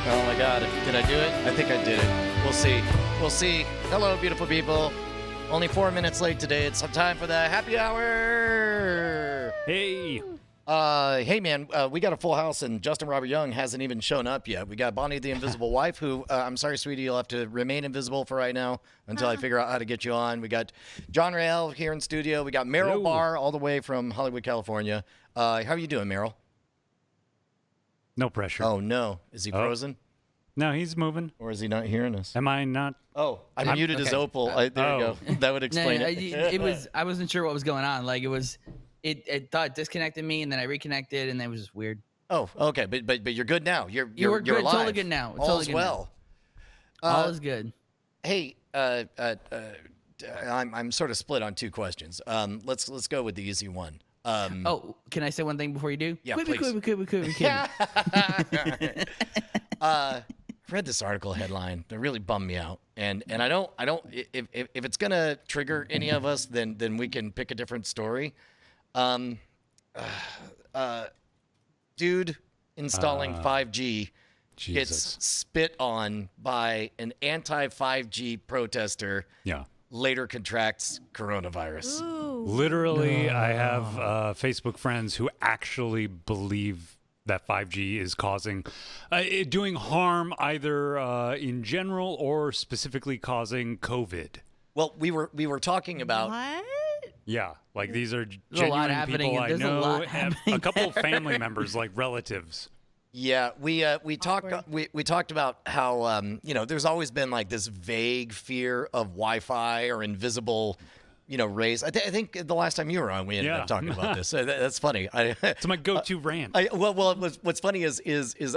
Oh my God. Did I do it? I think I did it. We'll see. We'll see. Hello, beautiful people. Only 4 minutes late today. It's time for the happy hour. Hey. Hey, man, we got a full house, and Justin Robert Young hasn't even shown up yet. We got Bonnie the Invisible Wife, who, I'm sorry, sweetie, you'll have to remain invisible for right now until I figure out how to get you on. We got John Rael here in studio. We got Meryl Hello. Barr all the way from Hollywood, California. How are you doing, Meryl? No pressure. Oh, no. Is he frozen? No, he's moving. Or is he not hearing us? Am I not? Oh, I muted his Opal. There you go. That would explain it. It was. I wasn't sure what was going on. Like it was. It thought it disconnected me, and then I reconnected, and it was just weird. Oh, okay, but you're good now. You're good. alive. Totally good now. All's well. All is good. Hey, I'm sort of split on two questions. Let's go with the easy one. Oh, can I say one thing before you do? Yeah, We please. could. Read this article headline that really bummed me out, and I don't if it's gonna trigger any of us, then we can pick a different story. Dude installing 5G gets Jesus. spit on by an anti-5G protester. Yeah. Later contracts coronavirus. Literally, I have Facebook friends who actually believe that 5G is causing, doing harm either in general or specifically causing COVID. Well, we were talking about. What? Yeah, like these are There's a lot genuine happening. people I There's a know, lot and happening a couple of there. family members, like relatives. Yeah, we talked Awkward. we talked about how there's always been like this vague fear of Wi-Fi or invisible rays. I think the last time you were on, we ended up talking about this. That's funny. It's my go-to rant. What's funny is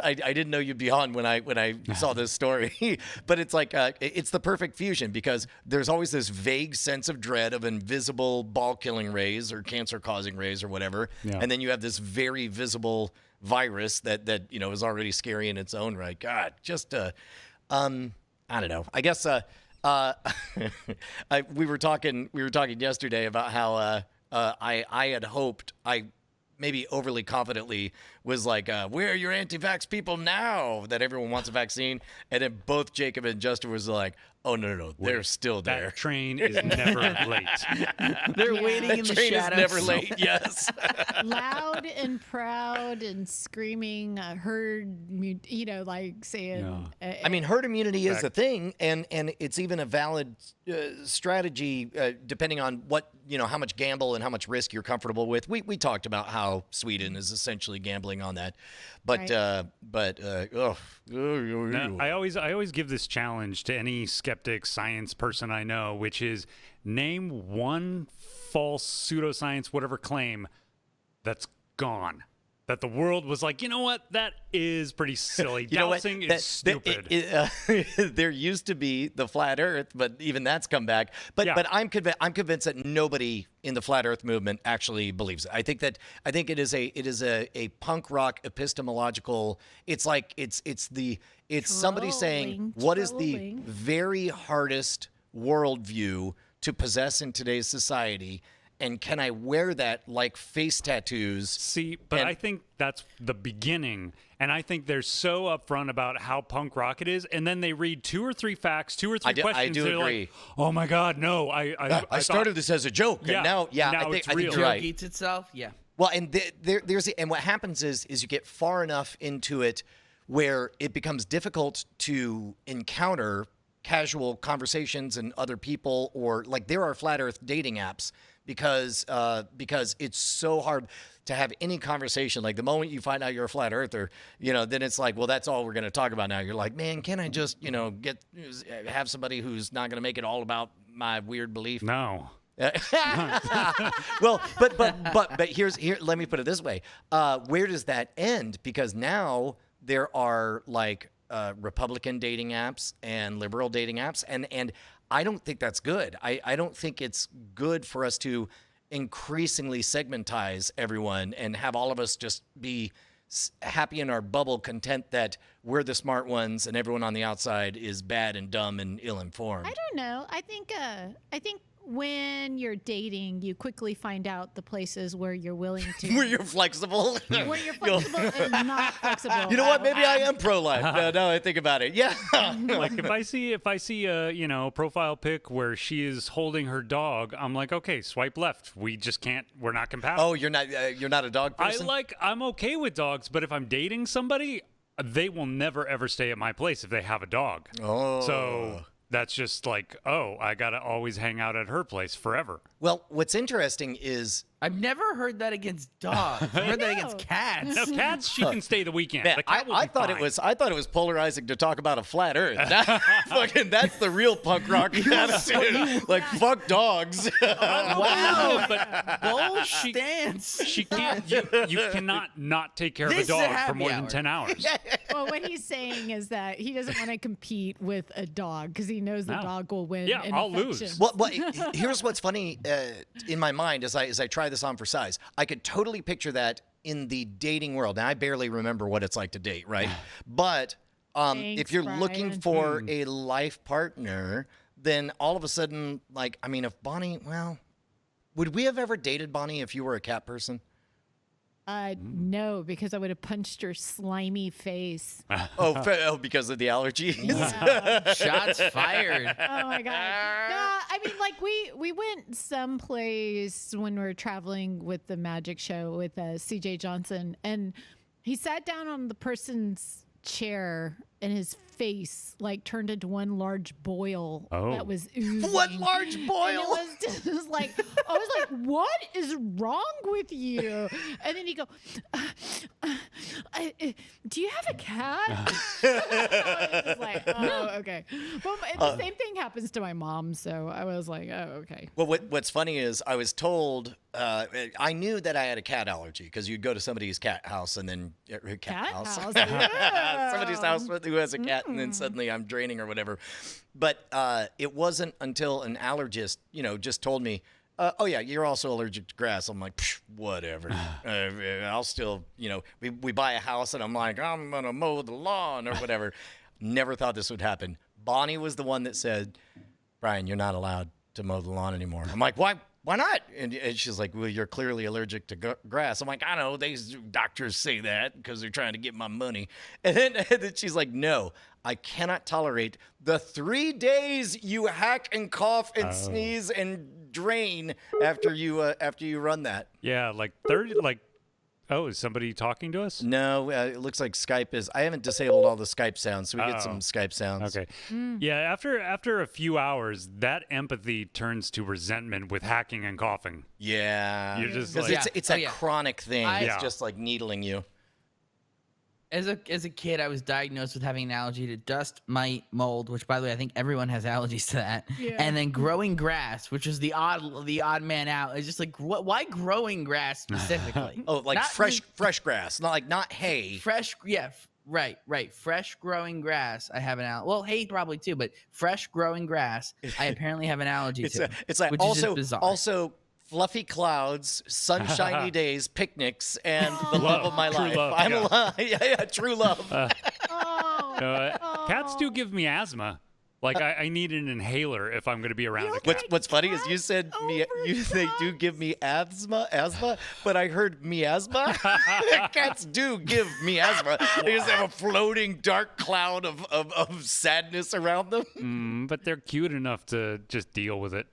I didn't know you'd be on when I saw this story, but it's like it's the perfect fusion because there's always this vague sense of dread of invisible ball-killing rays or cancer-causing rays or whatever, Yeah. and then you have this very visible virus that is already scary in its own right. God, just I don't know. I guess we were talking yesterday about how I had hoped I maybe overly confidently was like, where are your anti-vax people now that everyone wants a vaccine? And then both Jacob and Justin was like, oh, no, they're still there. That train is never late. They're waiting in the Train is shadows. never late, yes. Loud and proud and screaming. I heard, like saying. I mean, herd immunity is a thing, and it's even a valid strategy depending on what how much gamble and how much risk you're comfortable with. We talked about how Sweden is essentially gambling on that, but Now, I always give this challenge to any skeptic science person I know, which is name one false pseudoscience whatever claim that's gone. That the world was like, you know what? That is pretty silly. Dousing is stupid. There used to be the flat Earth, but even that's come back. But I'm convinced that nobody in the flat Earth movement actually believes it. I think it is a punk rock epistemological. It's like it's somebody saying what is the Trolling. very hardest worldview to possess in today's society. And can I wear that like face tattoos? See, but I think that's the beginning. And I think they're so upfront about how punk rock it is. And then they read two or three facts, two or three questions. I do they're agree. like, oh my God, no. I started this as a joke, and now it's I think real. you're right. Joke eats itself. Yeah. Well, and and what happens is you get far enough into it where it becomes difficult to encounter casual conversations and other people, or like there are flat Earth dating apps because it's so hard to have any conversation. Like the moment you find out you're a flat earther, then it's like, well, that's all we're going to talk about now. You're like, man, can I just have somebody who's not going to make it all about my weird belief? No. Well, but here. Let me put it this way: where does that end? Because now there are like Republican dating apps and liberal dating apps, and I don't think that's good. I don't think it's good for us to increasingly segmentize everyone and have all of us just be happy in our bubble, content that we're the smart ones and everyone on the outside is bad and dumb and ill-informed. I don't know. I think when you're dating, you quickly find out the places where you're willing to, Where you're flexible. where you're flexible and not flexible. You know what? Maybe I am pro-life. Now I think about it. Yeah. Like if I see a profile pic where she is holding her dog, I'm like, okay, swipe left. We just can't. We're not compatible. Oh, you're not a dog person? I'm okay with dogs, but if I'm dating somebody, they will never ever stay at my place if they have a dog. Oh. So that's just like, oh, I gotta always hang out at her place forever. Well, what's interesting is I've never heard that against dogs. I've heard that know. against cats. Now, cats, she can stay the weekend. man, The cat will I be thought fine. I thought it was polarizing to talk about a flat Earth. That's the real punk rock attitude. Like fuck dogs. Wow. but Bold stance. she can't. You cannot not take care of a This is a dog for happy more than hour. 10 hours. Well, what he's saying is that he doesn't want to compete with a dog because he knows the No. dog will win. Yeah, in I'll lose. affection. Well, here's what's funny in my mind as I try this on for size. I could totally picture that in the dating world. Now, I barely remember what it's like to date, right? But Thanks, if you're looking Brian. for a life partner, then all of a sudden, like, I mean, if Bonnie, well, would we have ever dated Bonnie if you were a cat person? No, because I would have punched her slimy face. Because of the allergies? Yeah. Shots fired. Oh my god. No, I mean, like we went someplace when we were traveling with the magic show with CJ Johnson, and he sat down on the person's chair and his face like turned into one large boil Oh. that was oozing. One large And it boil. was just like, I was like, what is wrong with you? And then he go, do you have a cat? I was like, oh, okay. Well, the same thing happens to my mom. So I was like, oh, okay. Well, what's funny is I was told, I knew that I had a cat allergy because you'd go to somebody's cat house and then Cat house. somebody's house who has a cat, and then suddenly I'm draining or whatever. But it wasn't until an allergist, just told me, oh yeah, you're also allergic to grass. I'm like, whatever. I'll still, we buy a house and I'm like, I'm gonna mow the lawn or whatever. Never thought this would happen. Bonnie was the one that said, Brian, you're not allowed to mow the lawn anymore. I'm like, why? Why not? And she's like, well, you're clearly allergic to grass. I'm like, I know. These doctors say that because they're trying to get my money. And then she's like, no, I cannot tolerate the 3 days you hack and cough and sneeze and drain after you run that. Yeah, like 30. Oh, is somebody talking to us? No, it looks like Skype is. I haven't disabled all the Skype sounds, so we get some Skype sounds. Okay. Yeah, after a few hours, that empathy turns to resentment with hacking and coughing. Yeah. You're just Because like, it's a chronic thing. It's Yeah. just like needling you. As a kid, I was diagnosed with having an allergy to dust, mite, mold, which, by the way, I think everyone has allergies to that. Yeah. And then growing grass, which is the odd man out. It's just like, why growing grass specifically? Oh, like Not fresh grass, not hay. fresh, yeah, right. Fresh growing grass. I have an allergy. Well, hay probably too, but fresh growing grass, I apparently have an allergy to. It's like which is just bizarre. also fluffy clouds, sunshiny days, picnics, and the love of my True life. love, I'm yeah. alive. Yeah, true love. cats do give me asthma. Like I need an inhaler if I'm going to be around a cat. What's funny is you said they do give me asthma, but I heard miasma. Cats do give me asthma. They just have a floating dark cloud of sadness around them. But they're cute enough to just deal with it.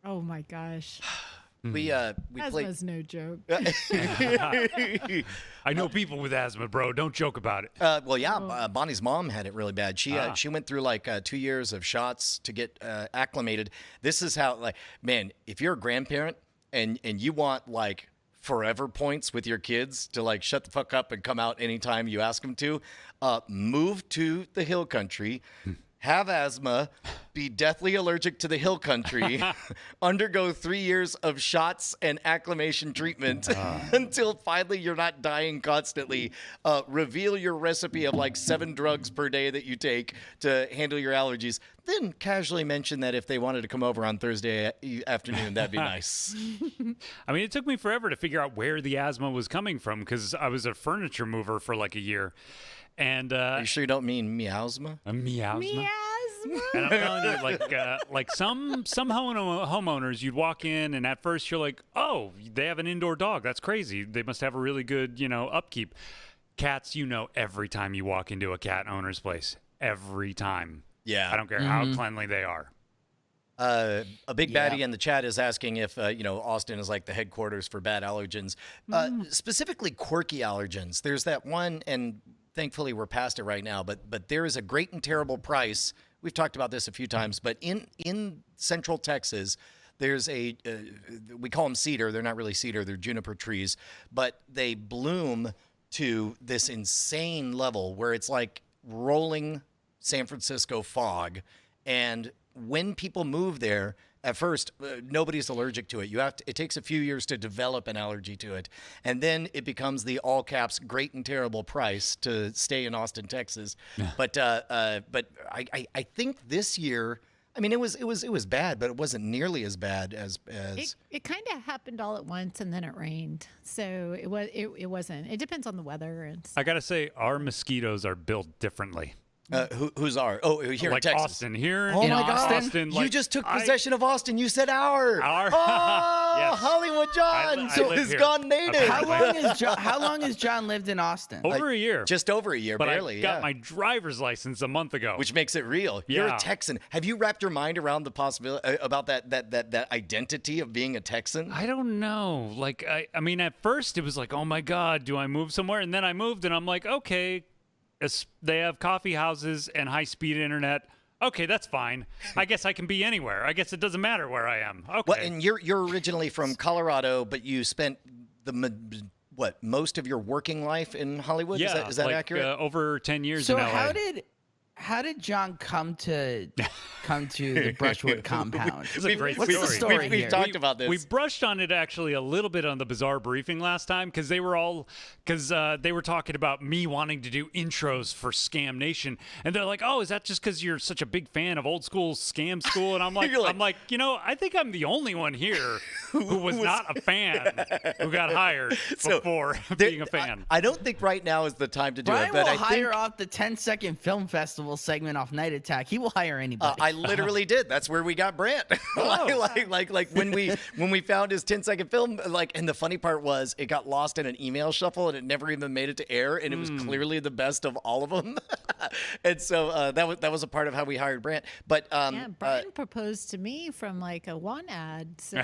Oh my gosh. We played. Asthma's no joke. I know people with asthma, bro. Don't joke about it. Well, yeah, Bonnie's mom had it really bad. She went through like 2 years of shots to get acclimated. This is how, like, man, if you're a grandparent and you want like forever points with your kids to like shut the fuck up and come out anytime you ask them to, move to the hill country. Have asthma, be deathly allergic to the hill country, undergo 3 years of shots and acclimation treatment until finally you're not dying constantly. Reveal your recipe of like 7 drugs per day that you take to handle your allergies. Then casually mention that if they wanted to come over on Thursday afternoon, that'd be nice. I mean, it took me forever to figure out where the asthma was coming from because I was a furniture mover for like a year. And Are you sure you don't mean meowsma? a miasma? And I'm telling you, like some homeowners, you'd walk in, and at first you're like, oh, they have an indoor dog. That's crazy. They must have a really good, upkeep. Cats, every time you walk into a cat owner's place, every time. Yeah. I don't care how cleanly they are. A big baddie in the chat is asking if, Austin is like the headquarters for bad allergens, specifically quirky allergens. There's that one, and thankfully we're past it right now, but there is a great and terrible price. We've talked about this a few times, but in Central Texas, there's we call them cedar. They're not really cedar. They're juniper trees, but they bloom to this insane level where it's like rolling San Francisco fog. And when people move there, at first, nobody's allergic to it. It takes a few years to develop an allergy to it. And then it becomes the all caps great and terrible price to stay in Austin, Texas. But I think this year, I mean, it was bad, but it wasn't nearly as bad as it kind of happened all at once, and then it rained. So it wasn't. It depends on the weather and stuff. I gotta say, our mosquitoes are built differently. Who's our? Oh, here like in Texas. Austin. Here Oh in my God! Austin, You just took possession of Austin. You said our. Oh, Yes. Hollywood John. I So live it's here. gone native. How long has John lived in Austin? over a year. Just over a year, but barely. I got yeah. my driver's license a month ago. Which makes it real. You're a Yeah. Texan. Have you wrapped your mind around the possibility about that identity of being a Texan? I don't know. Like, I mean, at first it was like, oh my God, do I move somewhere? And then I moved, and I'm like, okay, they have coffee houses and high-speed internet. Okay, that's fine. I guess I can be anywhere. I guess it doesn't matter where I am. Okay. Well, and you're originally from Colorado, but you spent most of your working life in Hollywood? Yeah, Is that like, accurate? Over 10 years So in LA. how did John come to the Brushwood compound? It's a great What's the story We've here? talked about this. We brushed on it actually a little bit on the Bizarre Briefing last time because they were talking about me wanting to do intros for Scam Nation, and they're like, "Oh, is that just because you're such a big fan of old school Scam School?" And I'm like, I think I'm the only one here who was not a fan who got hired before being a fan. I don't think right now is the time to do Brian it, but will I hire think off the 10-second film festival segment off Night Attack. He will hire anybody. I literally did. That's where we got Brant. like when we found his 10-second film. And the funny part was it got lost in an email shuffle and it never even made it to air. And it was clearly the best of all of them. And so that was a part of how we hired Brant. But Yeah, Brian proposed to me from like a one ad. So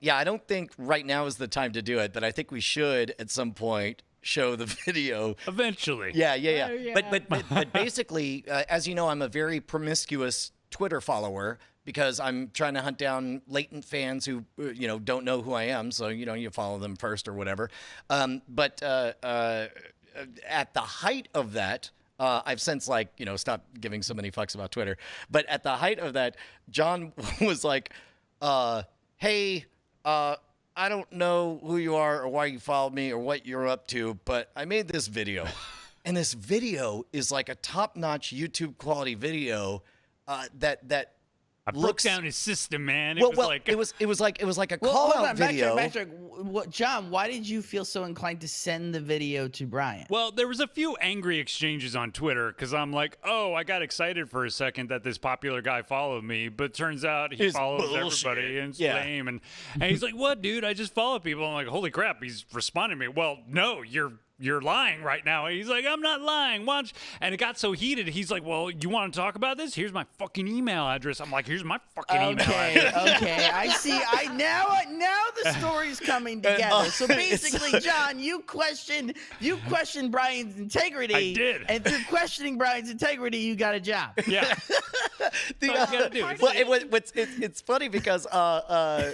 yeah, I don't think right now is the time to do it, but I think we should at some point show the video. Eventually. Yeah. Oh, yeah. But basically, as you know, I'm a very promiscuous Twitter follower because I'm trying to hunt down latent fans who, don't know who I am. So, you follow them first or whatever. But at the height of that, I've since stopped giving so many fucks about Twitter. But at the height of that, John was like, hey, I don't know who you are or why you followed me or what you're up to, but I made this video. And this video is like a top-notch YouTube quality video that I broke down his system, man. it was like a Hold call-out on, video. backtrack. John, why did you feel so inclined to send the video to Brian? Well, there was a few angry exchanges on Twitter because I'm like, oh, I got excited for a second that this popular guy followed me, but turns out he It's follows bullshit. everybody and it's Yeah. lame. And he's like, what, dude? I just follow people. I'm like, holy crap, he's responding to me. Well, no, you're lying right now. He's like, I'm not lying. Watch. And it got so heated. He's like, well, you want to talk about this? Here's my fucking email address. I'm like, here's my fucking email address. Okay. I see. Now the story's coming together. So basically, John, you questioned Brian's integrity. I did. And through questioning Brian's integrity, you got a job. Yeah. The, That's what you gotta do. well, it's funny because I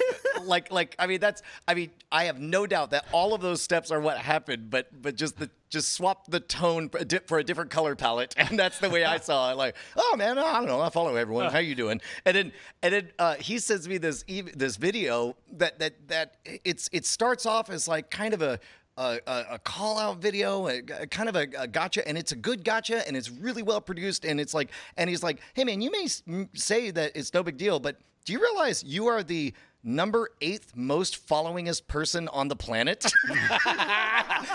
have no doubt that all of those steps are what happened, but just swap the tone for a different color palette, and that's the way I saw it. Like, oh man, I don't know, I follow everyone. How you doing? And then he sends me this video that it starts off as like kind of a call out video, kind of a gotcha, and it's a good gotcha, and it's really well produced, and he's like, hey man, you may say that it's no big deal, but do you realize you are the number 8th most followingest person on the planet.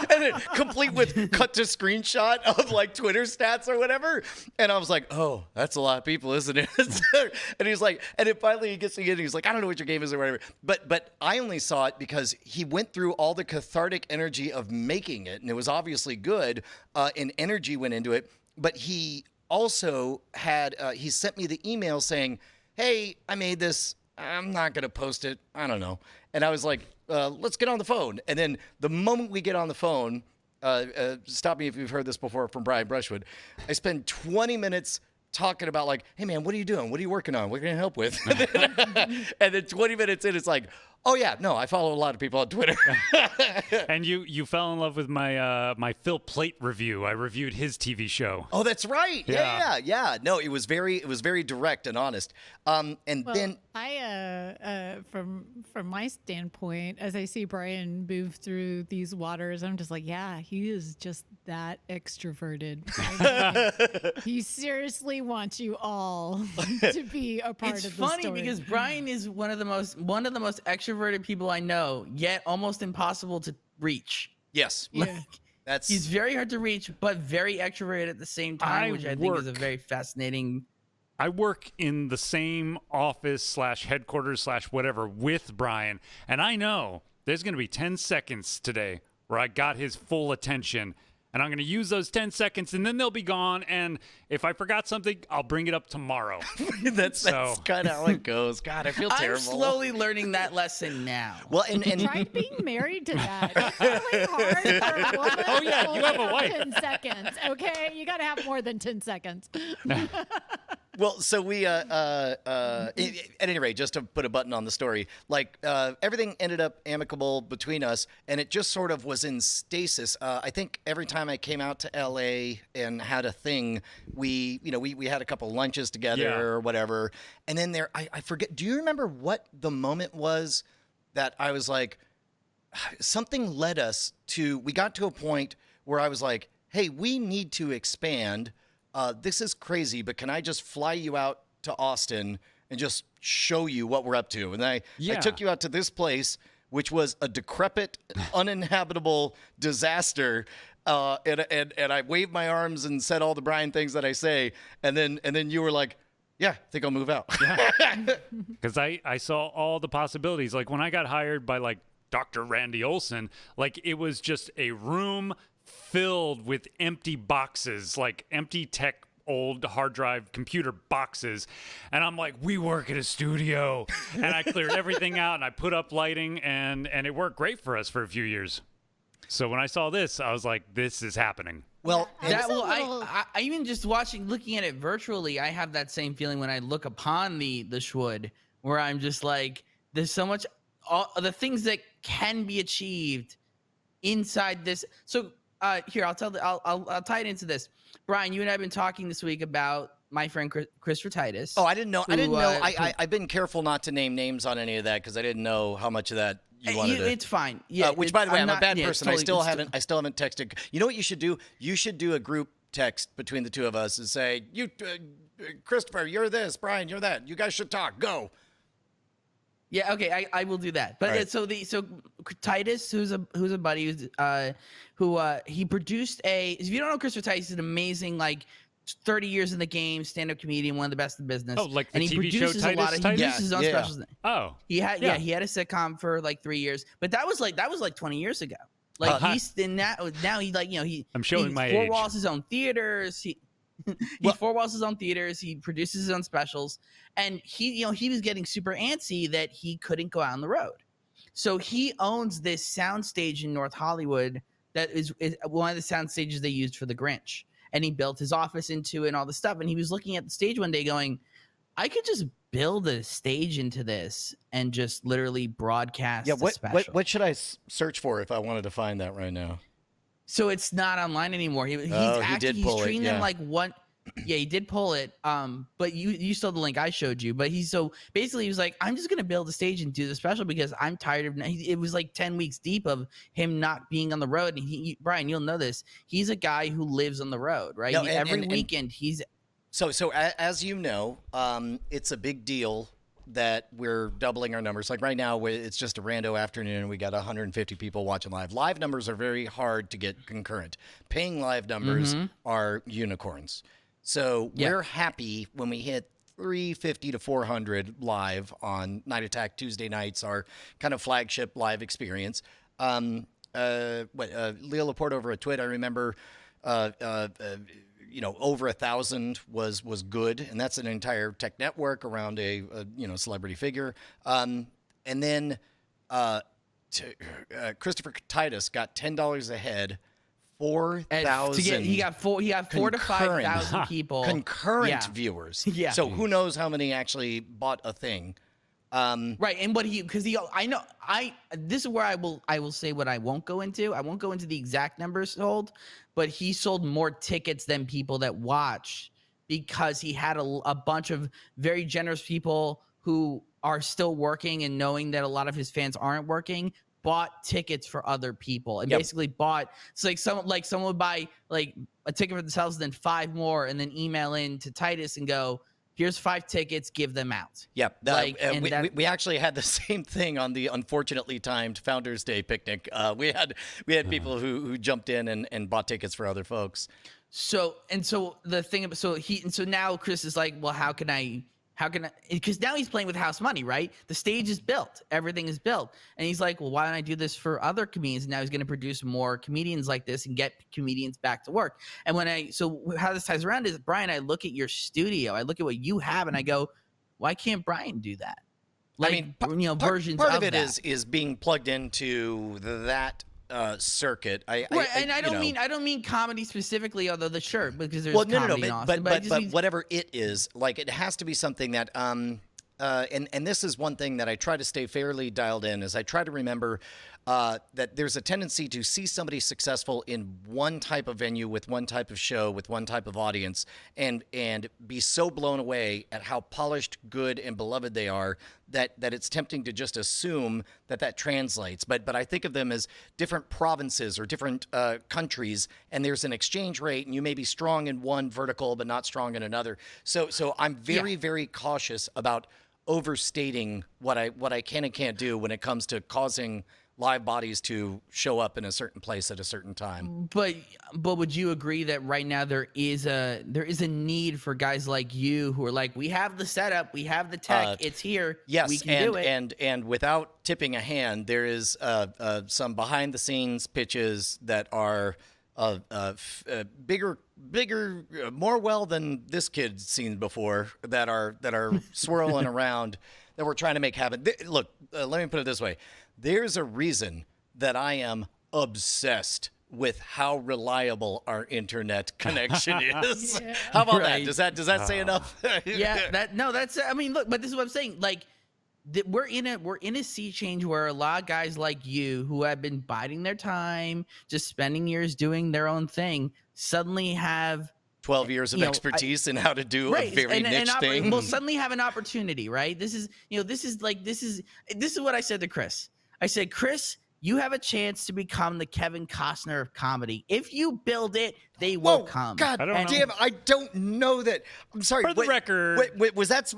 And then complete with cut to screenshot of like Twitter stats or whatever. And I was like, oh, that's a lot of people, isn't it? And he's like, and then finally he gets to it. He's like, I don't know what your game is or whatever. But I only saw it because he went through all the cathartic energy of making it. And it was obviously good. And energy went into it. But he also had, he sent me the email saying, hey, I made this. I'm not going to post it. I don't know. And I was like, let's get on the phone. And then the moment we get on the phone, stop me if you've heard this before from Brian Brushwood, I spend 20 minutes talking about like, hey man, what are you doing? What are you working on? What can I help with? And then 20 minutes in, it's like, oh yeah, no, I follow a lot of people on Twitter. And you fell in love with my my Phil Plait review. I reviewed his TV show. Oh, that's right. Yeah. No, it was very direct and honest. And Well, then I from my standpoint, as I see Brian move through these waters, I'm just like, yeah, he is just that extroverted. Like, he seriously wants you all to be a part It's of the funny story. because Brian is one of the most extroverted people I know, yet almost impossible to reach. yes, Yeah. that's He's very hard to reach, but very extroverted at the same time, I which I think is a work- very fascinating. I work in the same office / headquarters / whatever with Brian, and I know there's going to be 10 seconds today where I got his full attention, and I'm going to use those 10 seconds, and then they'll be gone, and if I forgot something, I'll bring it up tomorrow. that's kind of how it goes. God, I feel terrible. I'm slowly learning that lesson now. Well, and Try being married to that. It's really hard for a woman. Oh, yeah, you have a to hold wife. 10 seconds, okay? You got to have more than 10 seconds. well, so we at any rate, just to put a button on the story, like everything ended up amicable between us, and it just sort of was in stasis. I think every time I came out to LA and had a thing, we had a couple lunches together Yeah. or whatever, and then I forget. Do you remember what the moment was that I was like, something led us to? We got to a point where I was like, hey, we need to expand. This is crazy, but can I just fly you out to Austin and just show you what we're up to? And I took you out to this place, which was a decrepit, uninhabitable disaster. And I waved my arms and said all the Brian things that I say. And then you were like, yeah, I think I'll move out. Because I saw all the possibilities. Like when I got hired by like Dr. Randy Olson, like it was just a room filled with empty boxes, like empty tech old hard drive computer boxes. And I'm like, we work at a studio. And I cleared everything out and I put up lighting and it worked great for us for a few years. So when I saw this, I was like, this is happening. Well, It was That a will little- I even just looking at it virtually, I have that same feeling when I look upon the Schwood, where I'm just like, there's so much, all the things that can be achieved inside this. So here, I'll tie it into this. Brian, you and I have been talking this week about my friend Christopher Titus. oh, I didn't know. who, I've been careful not to name names on any of that because I didn't know how much of that you wanted to. It's fine. Yeah. Which, by the way, I'm a not- bad yeah, person. totally- I still it's haven't texted. You know what you should do? You should do a group text between the two of us and say, "You, Christopher, you're this. Brian, you're that. You guys should talk. Go." Yeah, okay, I will do that. But All right. so Titus, who's a buddy, who he produced if you don't know Christopher Titus, he's an amazing 30 years in the game, stand-up comedian, one of the best in the business. Oh, like the and he TV show produces a lot of Titus? he produces his own Yeah. specials. Oh, He had Yeah. he had a sitcom for 3 years, but that was like 20 years ago. He's in that now he I'm showing he my four age. walls his own theaters. He four walls his own theaters. He produces his own specials, and he was getting super antsy that he couldn't go out on the road. So he owns this soundstage in North Hollywood that is one of the sound stages they used for The Grinch, and he built his office into it and all this stuff. And he was looking at the stage one day, going, "I could just build a stage into this and just literally broadcast Yeah. a special." What should I search for if I wanted to find that right now? So it's not online anymore. He's did pull it, treating them yeah. like one. Yeah, he did pull it. But you saw the link I showed you. But he was like, I'm just gonna build a stage and do the special because I'm tired of. It was 10 weeks deep of him not being on the road. And Brian, you'll know this. He's a guy who lives on the road, right? No, Every and- weekend he's. So as you know, it's a big deal that we're doubling our numbers. Like right now, it's just a rando afternoon and we got 150 people watching live. Live numbers are very hard to get concurrent. Paying live numbers are unicorns. So we're happy when we hit 350 to 400 live on Night Attack Tuesday nights, our kind of flagship live experience. Leo Laporte over at Twit, I remember, over 1,000 was good, and that's an entire tech network around a celebrity figure. And then Christopher Titus got $10 a head. 4,000. He got 4 to 5,000 people concurrent viewers. Yeah. So who knows how many actually bought a thing? Right, and this is where I will say what I won't go into. I won't go into the exact numbers sold, but he sold more tickets than people that watch because he had a bunch of very generous people who are still working and knowing that a lot of his fans aren't working. Bought tickets for other people and basically bought. So someone would buy like a ticket for themselves, and then 5 more, and then email in to Titus and go, "Here's 5 tickets, give them out." Yep. We actually had the same thing on the unfortunately timed Founders Day picnic. We had people who jumped in and bought tickets for other folks. So now Chris is like, well, how can I, because now he's playing with house money, right? The stage is built, everything is built. And he's like, well, why don't I do this for other comedians? And now he's going to produce more comedians like this and get comedians back to work. And so how this ties around is, Brian, I look at your studio, I look at what you have, and I go, why can't Brian do that? Versions part of of it that. is being plugged into that circuit. I don't mean comedy specifically, although the shirt, because there's comedy in Austin. But whatever it is, like, it has to be something that and this is one thing that I try to stay fairly dialed in, is I try to remember that there's a tendency to see somebody successful in one type of venue with one type of show with one type of audience and be so blown away at how polished, good, and beloved they are that it's tempting to just assume that translates. But I think of them as different provinces or different countries, and there's an exchange rate, and you may be strong in one vertical but not strong in another. So I'm very, very cautious about overstating what I can and can't do when it comes to causing live bodies to show up in a certain place at a certain time. But would you agree that right now there is a need for guys like you who are like, we have the setup, we have the tech, it's here, yes, we can do it. And without tipping a hand, there is some behind the scenes pitches that are bigger, more well than this kid's seen before, that are swirling around, that we're trying to make happen. Look, let me put it this way. There's a reason that I am obsessed with how reliable our internet connection is. Yeah. How about that? Does that say enough? I mean, look, but this is what I'm saying. Like, we're in a sea change where a lot of guys like you, who have been biding their time, just spending years doing their own thing, suddenly have 12 years of expertise in how to do a very niche thing. We'll suddenly have an opportunity, right? This is what I said to Chris. I said, Chris, you have a chance to become the Kevin Costner of comedy. If you build it, they will come. God damn, I don't know that. I'm sorry. For the record. Wait, was that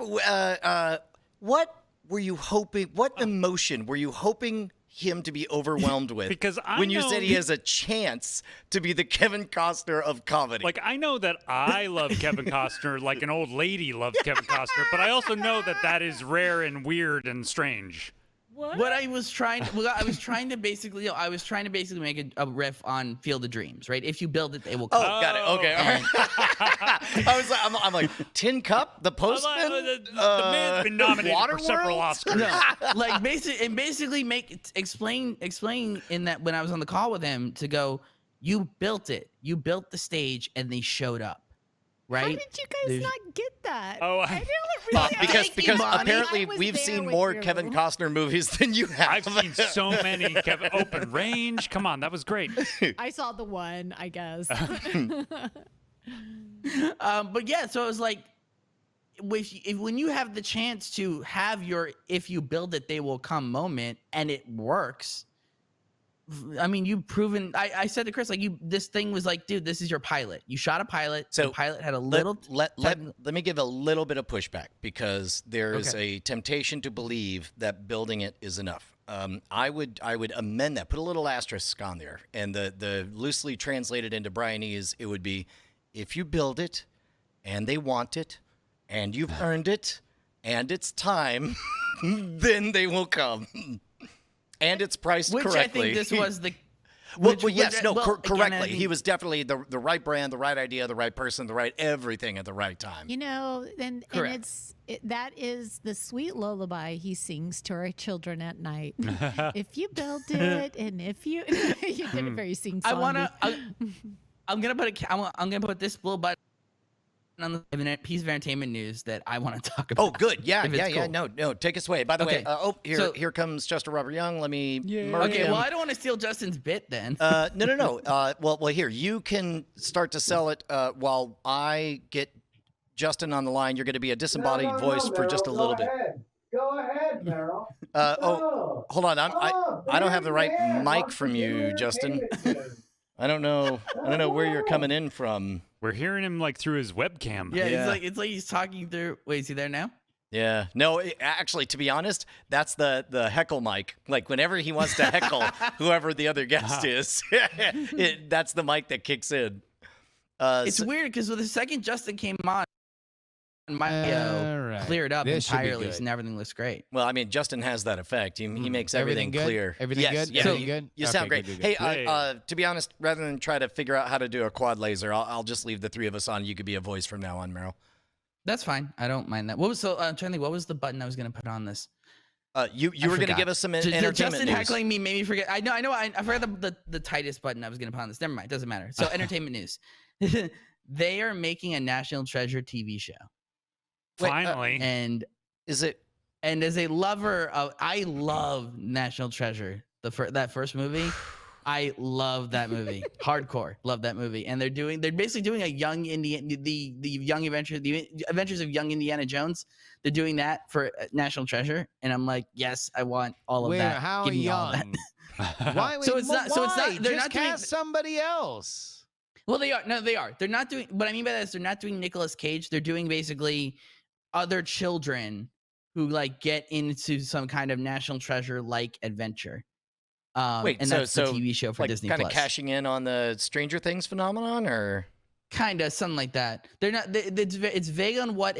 what were you hoping? What emotion were you hoping him to be overwhelmed with? Because when you said he has a chance to be the Kevin Costner of comedy. Like, I know that I love Kevin Costner like an old lady loves Kevin Costner, but I also know that is rare and weird and strange. What I was trying to basically make a riff on Field of Dreams, right? If you build it, they will come. Oh, got it. Okay. All right. I'm like, Tin Cup, The Postman, the man's been nominated for several Oscars. No, like basically explain in that when I was on the call with him to go, you built it, you built the stage, and they showed up. Right? How did you guys not get that? Oh, I don't really. Because apparently we've seen more Kevin Costner movies than you have. I've seen so many. Kevin, Open Range. Come on, that was great. I saw the one, I guess. But yeah, so it was like, when you have the chance to have your "if you build it, they will come" moment, and it works. I mean, you've proven. I said to Chris, like, this thing was like, dude, this is your pilot. You shot a pilot. So the pilot had a little. Let me give a little bit of pushback because there's a temptation to believe that building it is enough. I would amend that, put a little asterisk on there, and the loosely translated into Brianese, it would be, if you build it, and they want it, and you've earned it, and it's time, then they will come. And it's priced Which correctly. I think this was the. Correctly. He was definitely the right brand, the right idea, the right person, the right everything at the right time. You know, and that is the sweet lullaby he sings to our children at night. If you build it, and if you you did it very sing-songy. I'm gonna put this little button on the piece of entertainment news that I want to talk about. Oh, good. Yeah. Cool. No, take us away. By the way, here comes Chester Robert Young. Let me mark him. Well, I don't want to steal Justin's bit then. No. Well, here, you can start to sell it while I get Justin on the line. You're going to be a disembodied voice for just a little bit. Go ahead, Meryl. Hold on. I don't have the right mic from you, Justin. I don't know where you're coming in from. We're hearing him like through his webcam. Yeah. It's like he's talking through. Wait, is he there now? Yeah. No, actually, to be honest, that's the heckle mic. Like whenever he wants to heckle whoever the other guest is, that's the mic that kicks in. It's weird because the second Justin came on, my cleared up entirely, and everything looks great. Well, I mean, Justin has that effect. He makes everything clear. Everything good? Yeah, Everything good? You sound great. Good. Hey, to be honest, rather than try to figure out how to do a quad laser, I'll just leave the three of us on. You could be a voice from now on, Meryl. That's fine. I don't mind that. I'm trying to think. What was the button I was going to put on this? You were going to give us some entertainment Justin news. heckling me made me forget. I know. I forgot the tightest button I was going to put on this. Never mind. Doesn't matter. So entertainment news. They are making a National Treasure TV show. Finally. And is it? And as a lover of, I love National Treasure. That first movie, I love that movie. Hardcore, love that movie. And they're basically doing a young the Adventures of Young Indiana Jones. They're doing that for National Treasure, and I'm like, yes, I want all of that. How Give me young? all that. Why? So it's not. They're Just not doing somebody else. Well, they are. No, they are. They're not doing. What I mean by that is they're not doing Nicolas Cage. They're doing basically other children who like get into some kind of National Treasure like adventure. Wait, and that's the TV show for like Disney kind Plus. of cashing in on the Stranger Things phenomenon, or kind of something like that. They're not. It's vague on what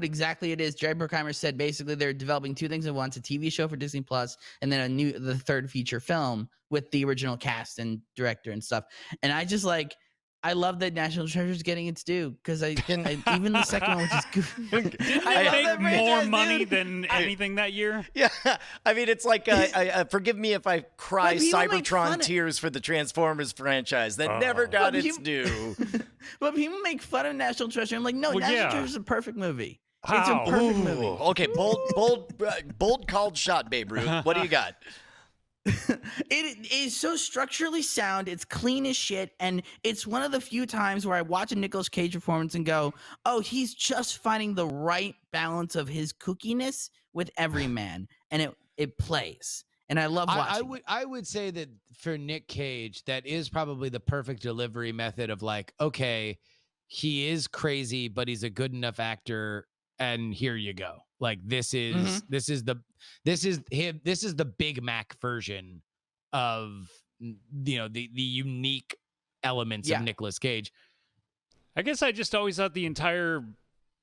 exactly it is. Jerry Bruckheimer said basically they're developing two things at once: a TV show for Disney Plus, and then the third feature film with the original cast and director and stuff. And I just like. I love that National Treasure is getting its due because even the second one, which is good. Didn't they make more money than anything that year? Yeah, I mean, it's like, forgive me if I cry Cybertron tears for the Transformers franchise that never got its due. But people make fun of National Treasure. I'm like, no, National Treasure is a perfect movie. How? It's a perfect movie. Okay, bold called shot, Babe Ruth. What do you got? It is so structurally sound. It's clean as shit, and it's one of the few times where I watch a Nicolas Cage performance and go, "Oh, he's just finding the right balance of his kookiness with every man," and it plays. And I love watching. I would say that for Nick Cage, that is probably the perfect delivery method of like, okay, he is crazy, but he's a good enough actor, and here you go. Like this is the Big Mac version of the unique elements of Nicolas Cage. I guess I just always thought the entire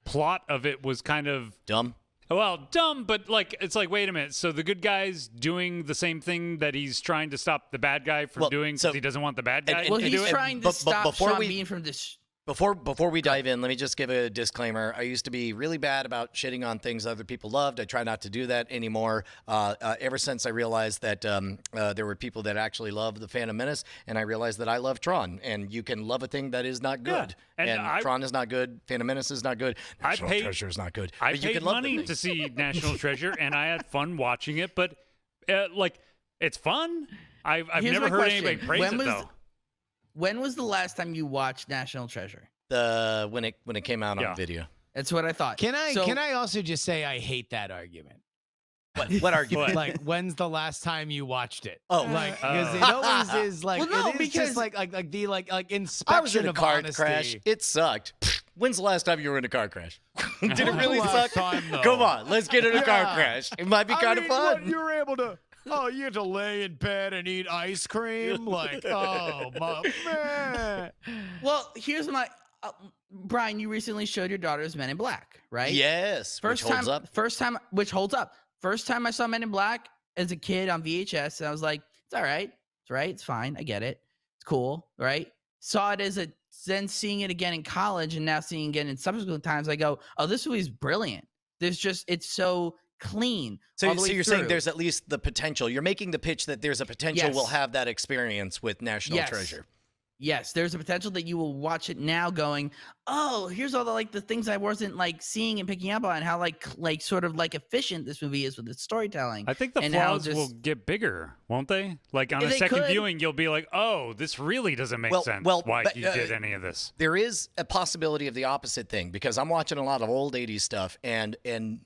plot of it was kind of dumb. Well, dumb, but like it's like, wait a minute. So the good guy's doing the same thing that he's trying to stop the bad guy from doing because he doesn't want the bad guy. Well, to he's do trying to stop Sean Bean from this. Before we dive in, let me just give a disclaimer. I used to be really bad about shitting on things other people loved. I try not to do that anymore. Ever since I realized that there were people that actually loved The Phantom Menace, and I realized that I love Tron, and you can love a thing that is not good. Yeah. And Tron is not good. Phantom Menace is not good. National Treasure is not good. I paid money to see National Treasure, and I had fun watching it. But like, it's fun. I've never heard anybody praise it though. When was the last time you watched National Treasure? When it came out on video. That's what I thought. Can I also just say I hate that argument? What argument? Like, when's the last time you watched it? Oh, Like, because it always is like, Well, no, it is because- just like the inspection I was in a of car honesty. crash. It sucked. When's the last time you were in a car crash? Did it When's really the suck? last time, though? Come on, let's get in a car Yeah. crash. It might be kind of fun. You were able to. Oh, you had to lay in bed and eat ice cream. Like, oh my man. Well, here's my Brian. You recently showed your daughters Men in Black, right? Yes, First which holds time, up. First time, which holds up. First time I saw Men in Black as a kid on VHS, and I was like, it's all right. It's right. It's fine. I get it. It's cool. Right. Saw it as then seeing it again in college, and now seeing it again in subsequent times, I go, oh, this movie's brilliant. It's so clean. So, all the way you're saying through. there's at least the potential. You're making the pitch that there's a potential Yes. we'll have that experience with National Yes. Treasure. Yes, there's a potential that you will watch it now going, oh, here's all the things I wasn't seeing and picking up on, how sort of efficient this movie is with its storytelling. I think the and how flaws will get bigger, won't they? Like on Yeah, a they second could. viewing, you'll be like, "Oh, this really doesn't make sense. Why but, you did any of this?" There is a possibility of the opposite thing because I'm watching a lot of old 80s stuff and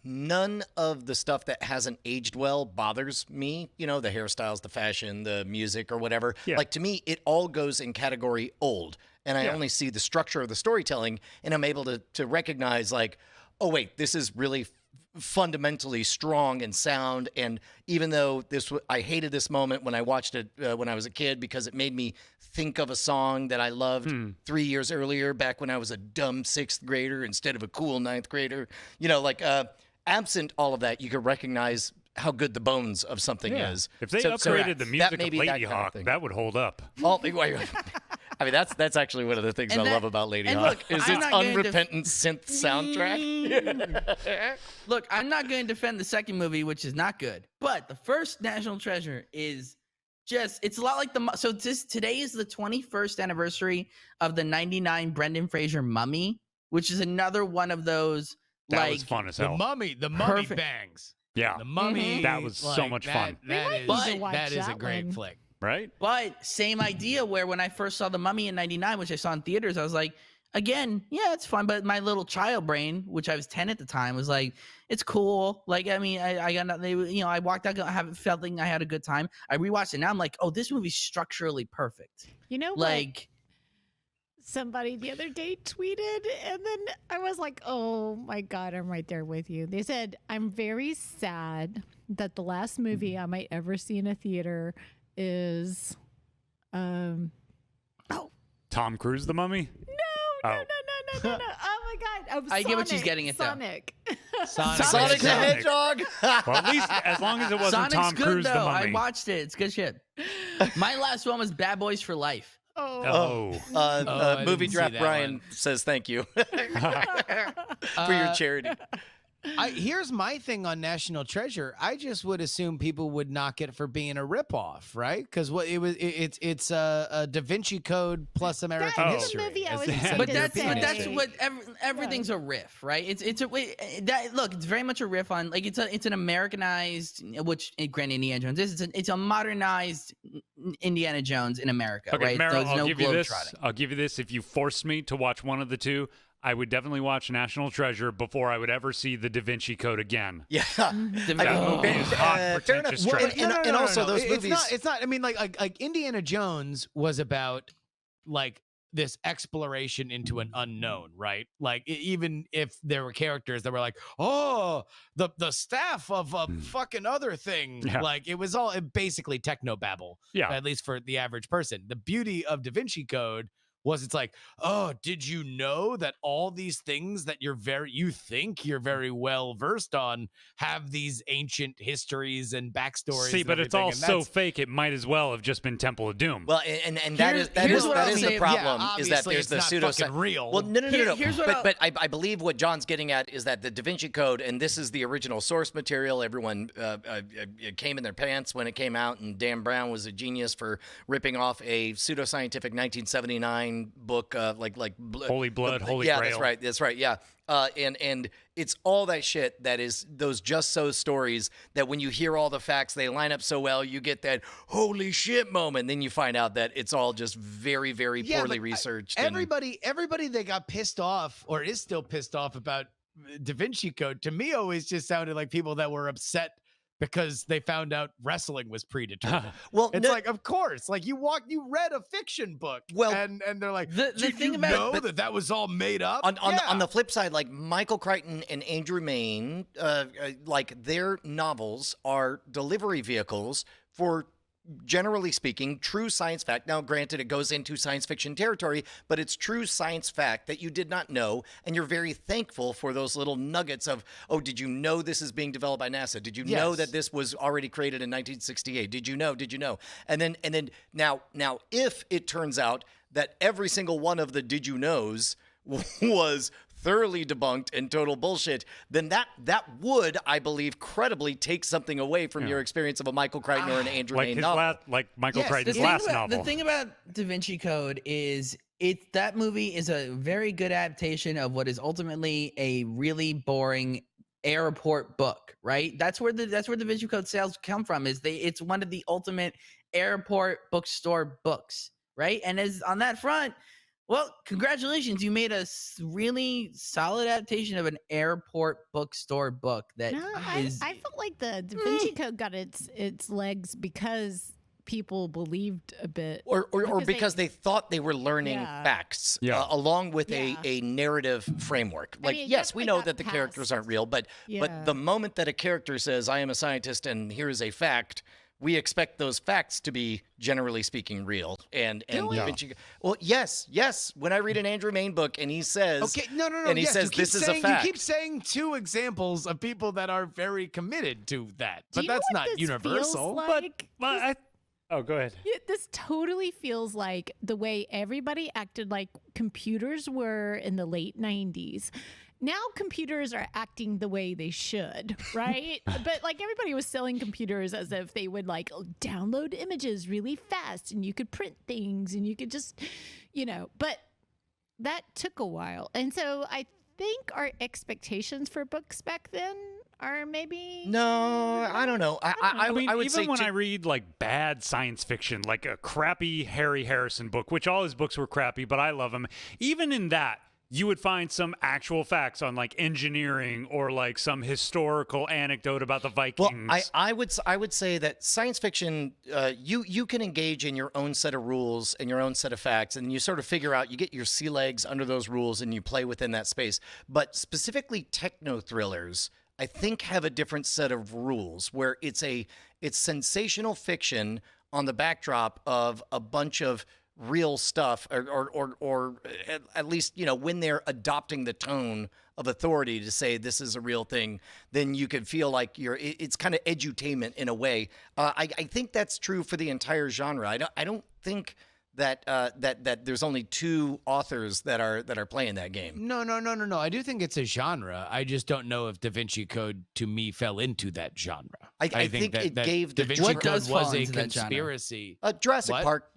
none of the stuff that hasn't aged well bothers me. You know, the hairstyles, the fashion, the music or whatever. Yeah. Like to me, it all goes in category old. And I only see the structure of the storytelling and I'm able to recognize like, oh, wait, this is really fundamentally strong and sound. And even though I hated this moment when I watched it when I was a kid because it made me think of a song that I loved 3 years earlier, back when I was a dumb 6th grader instead of a cool 9th grader. You know, absent all of that, you could recognize how good the bones of something is. If they So- upgraded the that music may of be that Lady kind of Hawk, thing. that would hold up. Oh, wait. I mean, that's actually one of the things And I that- love about Lady and Hawk look, is I'm its not going to unrepentant synth soundtrack. Look, I'm not going to defend the second movie, which is not good, but the first National Treasure is it's a lot like today is the 21st anniversary of the 99 Brendan Fraser Mummy, which is another one of those That was fun as The hell. mummy Perfect. bangs. Yeah, The mummy. That was so much fun. That might need is to watch that is a that great one. flick. right? But same idea where when I first saw The Mummy in 99, which I saw in theaters, I was like, again, yeah, it's fun. But my little child brain, which I was 10 at the time, was like, it's cool. Like, I mean, I got nothing, I walked out, felt like I had a good time. I rewatched it. Now I'm like, oh, this movie's structurally perfect. You know what? Like, Somebody the other day tweeted, and then I was like, oh my God, I'm right there with you. They said, I'm very sad that the last movie I might ever see in a theater is Tom Cruise, the Mummy. no. Oh. Oh my God. I get what she's Sonic. getting at, though. Sonic. Sonic Sonic the Sonic. Hedgehog. Well, at least as long as it wasn't Sonic's Tom good, Cruise, though. the I Mummy. watched it. It's good shit. My last one was Bad Boys for Life. Oh, I Movie didn't see Draft that Brian one. says thank you for your charity. Here's my thing on National Treasure. I just would assume people would knock it for being a ripoff, right? Because it's a Da Vinci Code plus American That Oh. is history. the movie I As was the- going But to that's say. what everything's a riff, right? Look, it's very much a riff on it's an Americanized, which granted Indiana Jones is. It's a modernized Indiana Jones in America, okay, right? Meryl, There's I'll no give you this. globetrotting. I'll give you this. If you forced me to watch one of the two, I would definitely watch National Treasure before I would ever see the Da Vinci Code again. Yeah. That movie is hot, fair enough. pretentious Well, trash. and also those It's movies. not. It's not. I mean, like Indiana Jones was about like this exploration into an unknown, right? Like even if there were characters that were like, oh, the staff of a fucking other thing, Yeah. like it was all basically technobabble. Yeah. At least for the average person. The beauty of Da Vinci Code was it's like, oh, did you know that all these things that you think you're very well versed on have these ancient histories and backstories? See, and but it's everything, all and so that's- fake. It might as well have just been Temple of Doom. Well, and that Here's- is here's what that I'll is say. the problem Yeah, is that obviously there's it's the not pseudo fucking real. Well, no. Here's what But I believe what John's getting at is that the Da Vinci Code, and this is the original source material. Everyone it came in their pants when it came out, and Dan Brown was a genius for ripping off a pseudoscientific 1979 book, Holy Blood, Holy yeah, Grail. That's right. Yeah. And it's all that shit that is those just so stories that when you hear all the facts, they line up so well, you get that holy shit moment. Then you find out that it's all just very, very poorly but researched. and- Everybody that got pissed off or is still pissed off about Da Vinci Code to me always just sounded like people that were upset because they found out wrestling was predetermined. Well, It's no- like, of course, like you read a fiction book, Well, and they're like, the "Did thing you about- know that was all made up?" on the flip side, like Michael Crichton and Andrew Mayne, like their novels are delivery vehicles for, generally speaking, true science fact. Now, granted, it goes into science fiction territory, but it's true science fact that you did not know, and you're very thankful for those little nuggets of, oh, did you know this is being developed by NASA? Did you know Yes. that this was already created in 1968? Did you know? Did you know? And then now, if it turns out that every single one of the did you knows was thoroughly debunked and total bullshit, then that would, I believe, credibly take something away from your experience of a Michael Crichton or an Andrew like Mayne his novel. like Michael Yes, Crichton's the last thing about, novel. The thing about Da Vinci Code is that movie is a very good adaptation of what is ultimately a really boring airport book, right? That's where the Da Vinci Code sales come from. It's one of the ultimate airport bookstore books, right? And as on that front, well, congratulations, you made a really solid adaptation of an airport bookstore book that No, is. I felt like the Da Vinci Code got its legs because people believed a bit, Or because they thought they were learning Yeah. facts Yeah. along with Yeah. a narrative framework. I Like, mean, it yes, we know definitely that the got characters past- aren't real, but Yeah. the moment that a character says, I am a scientist and here is a fact, we expect those facts to be, generally speaking, real. And Da Vinci, well, yes. When I read an Andrew Mayne book and he says, Okay, no. and he yes, says you keep this is a saying- fact. You keep saying two examples of people that are very committed to that, Do but you know that's what not this universal. feels but like? oh, go ahead. Yeah, this totally feels like the way everybody acted like computers were in the late 90s. Now computers are acting the way they should, right? But like everybody was selling computers as if they would like download images really fast and you could print things and you could just, but that took a while. And so I think our expectations for books back then are maybe no, I don't know. I mean, would even say when I read like bad science fiction, like a crappy Harry Harrison book, which all his books were crappy, but I love him. Even in that, you would find some actual facts on like engineering or like some historical anecdote about the Vikings. Well, I would say that science fiction, you can engage in your own set of rules and your own set of facts, and you sort of figure out, you get your sea legs under those rules, and you play within that space. But specifically, techno thrillers, I think, have a different set of rules where it's sensational fiction on the backdrop of a bunch of real stuff, or at least, when they're adopting the tone of authority to say this is a real thing, then you could feel like it's kind of edutainment in a way. I think that's true for the entire genre. I don't think that there's only two authors that are playing that game. No. I do think it's a genre. I just don't know if Da Vinci Code, to me, fell into that genre. I think it gave Da the Vinci What Code does was fall a into that genre? conspiracy. Jurassic What? Park.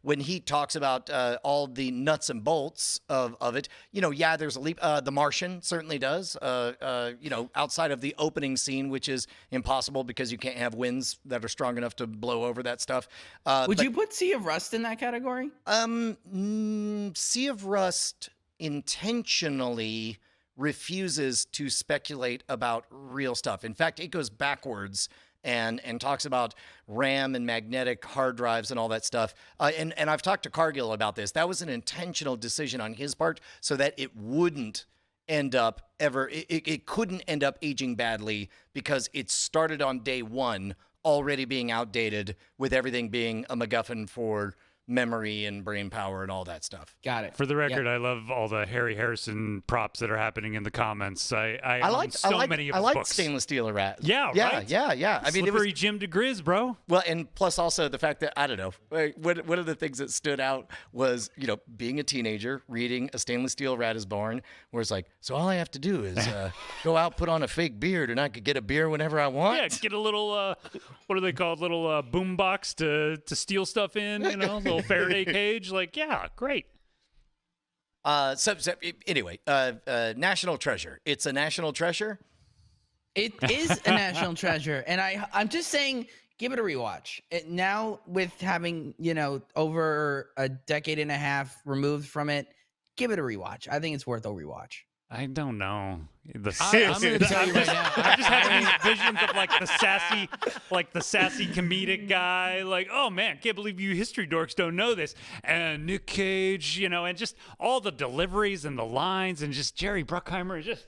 When he talks about all the nuts and bolts of it, there's a leap. The Martian certainly does. Outside of the opening scene, which is impossible because you can't have winds that are strong enough to blow over that stuff. Would you put Sea of Rust in that category? Sea of Rust intentionally refuses to speculate about real stuff. In fact, it goes backwards and talks about RAM and magnetic hard drives and all that stuff. And I've talked to Cargill about this. That was an intentional decision on his part so that it wouldn't end up it couldn't end up aging badly, because it started on day one already being outdated, with everything being a MacGuffin for memory and brain power and all that stuff. Got it. For the record, I love all the Harry Harrison props that are happening in the comments. I like many of I his like books. stainless steel rat. Yeah, right? Yeah. I mean, it was, Slippery Jim DeGriz, bro. well, and plus also the fact that, I don't know, one of the things that stood out was, being a teenager reading A Stainless Steel Rat is Born, where it's like, so all I have to do is go out, put on a fake beard, and I could get a beer whenever I want. Yeah, get a little, what are they called? Little boom box to steal stuff in, little Faraday cage. Like, yeah, great. Anyway, National Treasure. It's a national treasure. It is a national treasure, and I'm just saying, give it a rewatch. Now, with having over a decade and a half removed from it, give it a rewatch. I think it's worth a rewatch. I don't know. I'm going to tell you right now. I'm just having these visions of like the sassy comedic guy. Like, oh man, can't believe you history dorks don't know this. And Nick Cage, and just all the deliveries and the lines, and just Jerry Bruckheimer is just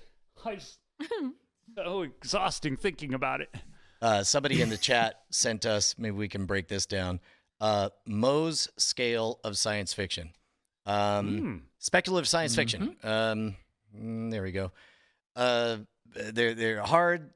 so exhausting thinking about it. Somebody in the chat sent us, maybe we can break this down, Moe's scale of science fiction. Speculative science fiction. There we go. They're hard.